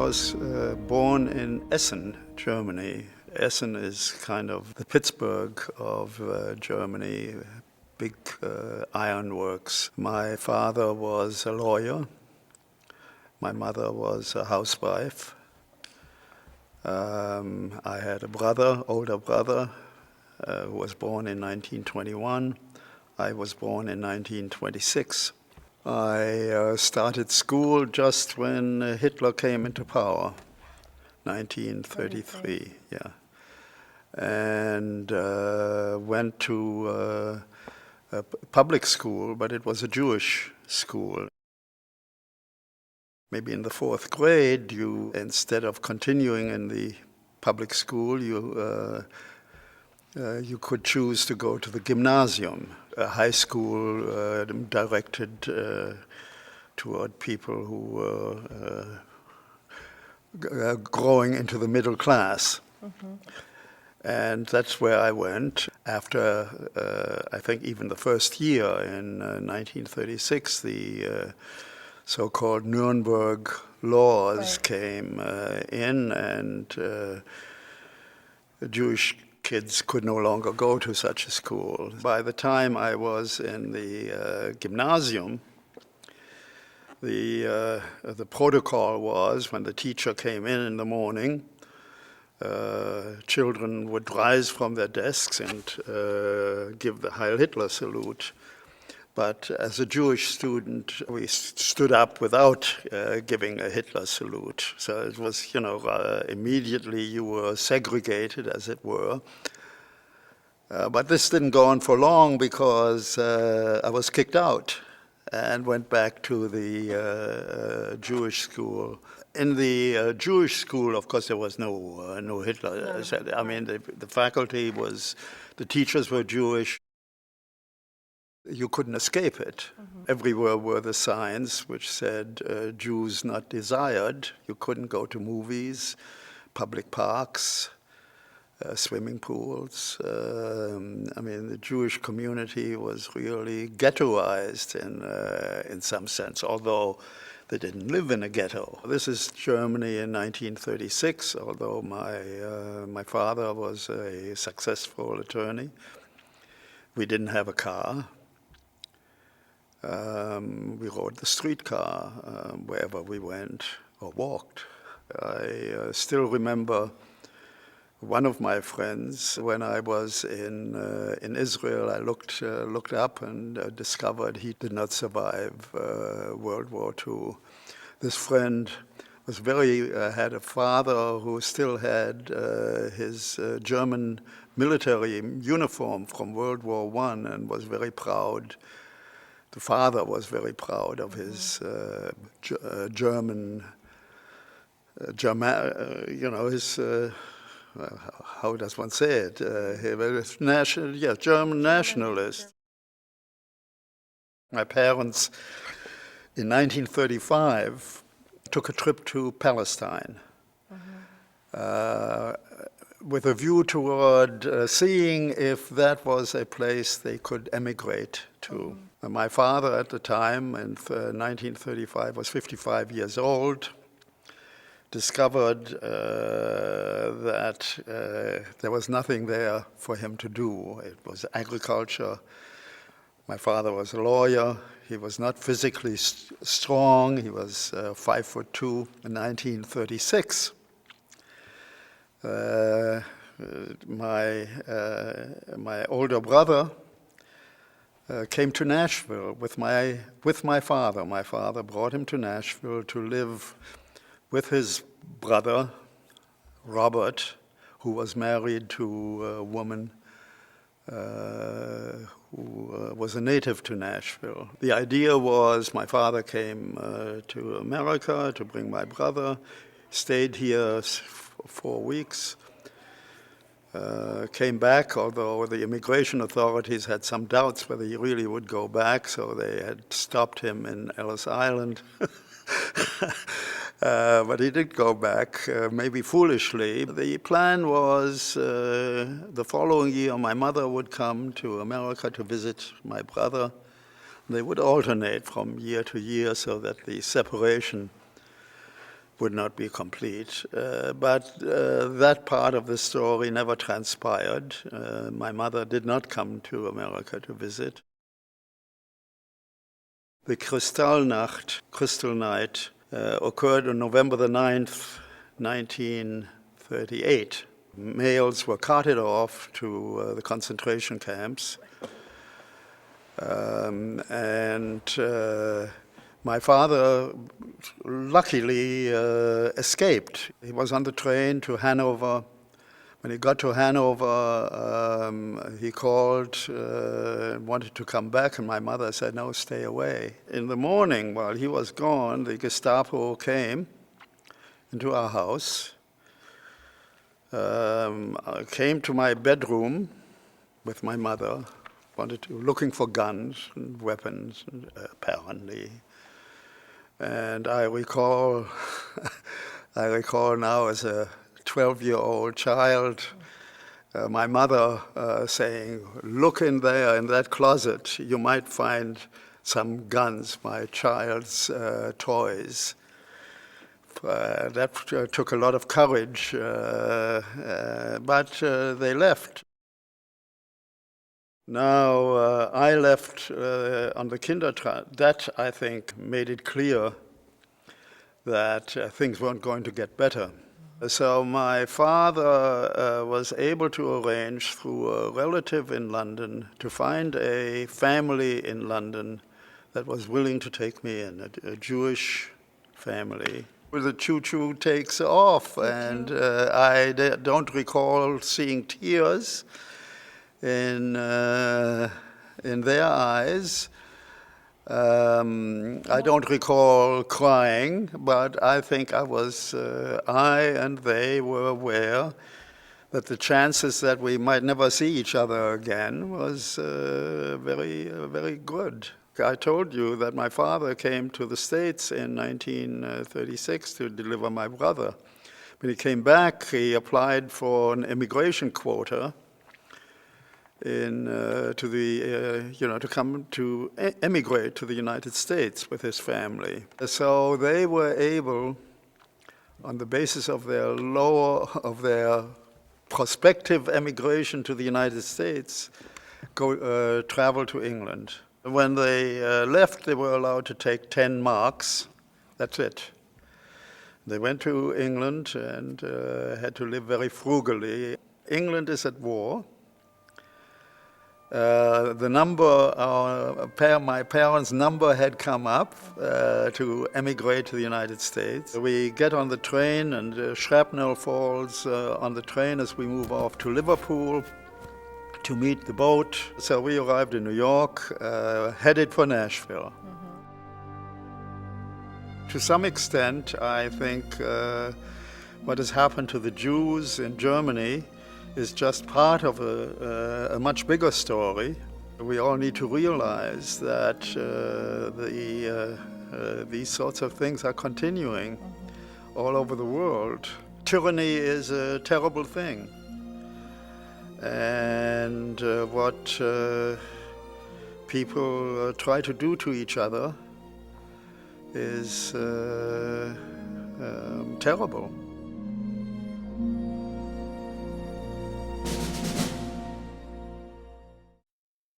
was born in Essen, Germany. Essen is kind of the Pittsburgh of Germany, big ironworks. My father was a lawyer. My mother was a housewife. I had a brother, older brother, who was born in 1921. I was born in 1926. I started school just when Hitler came into power, 1933, yeah. And went to a public school, but it was a Jewish school. Maybe in the fourth grade, you, instead of continuing in the public school, you could choose to go to the gymnasium, a high school directed toward people who were growing into the middle class. Mm-hmm. And that's where I went. After, I think, even the first year in 1936, the so-called Nuremberg laws came in, and Jewish kids could no longer go to such a school. By the time I was in the gymnasium, the protocol was when the teacher came in the morning, children would rise from their desks and give the Heil Hitler salute. But as a Jewish student, we stood up without giving a Hitler salute. So it was, immediately you were segregated, as it were. But this didn't go on for long because I was kicked out and went back to the Jewish school. In the Jewish school, of course, there was no Hitler. No. I mean, the faculty was, the teachers were Jewish. You couldn't escape it. Mm-hmm. Everywhere were the signs which said Jews not desired. You couldn't go to movies, public parks, swimming pools. I mean, the Jewish community was really ghettoized in some sense, although they didn't live in a ghetto. This is Germany in 1936, although my father was a successful attorney. We didn't have a car. We rode the streetcar wherever we went or walked. I still remember one of my friends, when I was in Israel, I looked up and discovered he did not survive World War II. This friend was had a father who still had his German military uniform from World War I and was very proud. The father was very proud of his German, his, how does one say it? He was German nationalist. My parents, in 1935, took a trip to Palestine. With a view toward seeing if that was a place they could emigrate to. Mm-hmm. My father at the time, in 1935, was 55 years old, discovered that there was nothing there for him to do. It was agriculture. My father was a lawyer. He was not physically strong. He was 5'2". In 1936, my older brother came to Nashville with my father. My father brought him to Nashville to live with his brother, Robert, who was married to a woman who was a native to Nashville. The idea was my father came to America to bring my brother, stayed here for 4 weeks, came back, although the immigration authorities had some doubts whether he really would go back, so they had stopped him in Ellis Island. But he did go back, maybe foolishly. The plan was the following year my mother would come to America to visit my brother. They would alternate from year to year so that the separation would not be complete. But that part of the story never transpired. My mother did not come to America to visit. The Kristallnacht, Crystal Night, occurred on November the 9th, 1938. Males were carted off to the concentration camps. My father luckily escaped. He was on the train to Hanover. When he got to Hanover, he called, wanted to come back, and my mother said, no, stay away. In the morning, while he was gone, the Gestapo came into our house, came to my bedroom with my mother, looking for guns and weapons, apparently. And I recall, now as a 12-year-old child, my mother saying, look in there, in that closet, you might find some guns, my child's toys. That took a lot of courage, but they left. Now, I left on the Kindertransport. That, I think, made it clear that things weren't going to get better. So my father was able to arrange through a relative in London to find a family in London that was willing to take me in, a Jewish family. The choo-choo takes off, and I don't recall seeing tears in their eyes. I don't recall crying, but I think I and they were aware that the chances that we might never see each other again was very, very good. I told you that my father came to the States in 1936 to deliver my brother. When he came back, he applied for an immigration quota to come to emigrate to the United States with his family. So they were able, on the basis of their prospective emigration to the United States, travel to England. When they left, they were allowed to take 10 marks. That's it. They went to England and had to live very frugally. England is at war. My parents' number had come up to emigrate to the United States. We get on the train, and shrapnel falls on the train as we move off to Liverpool to meet the boat. So we arrived in New York, headed for Nashville. To some extent, I think what has happened to the Jews in Germany is just part of a much bigger story. We all need to realize that these sorts of things are continuing all over the world. Tyranny is a terrible thing. And what people try to do to each other is terrible.